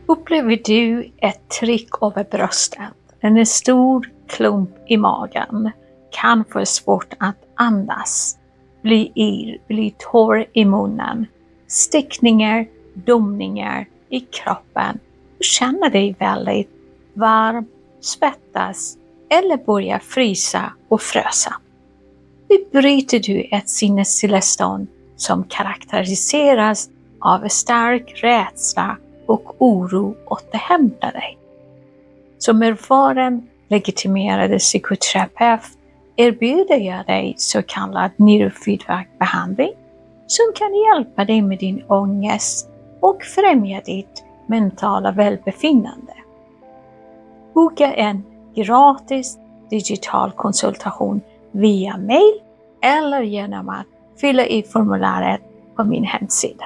Upplever du ett tryck över bröstet, en stor klump i magen, kan få svårt att andas, bli yr, bli torr i munnen, stickningar, domningar i kroppen och känner dig väldigt varm, svettas eller börjar frysa och frösa? Hur bryter du ett sinnesstillestånd som karaktäriseras av stark rädsla och oro återhämta dig? Som erfaren legitimerad psykoterapeut erbjuder jag dig så kallad neurofeedback-behandling som kan hjälpa dig med din ångest och främja ditt mentala välbefinnande. Boka en gratis digital konsultation via mail eller genom att fylla i formuläret på min hemsida.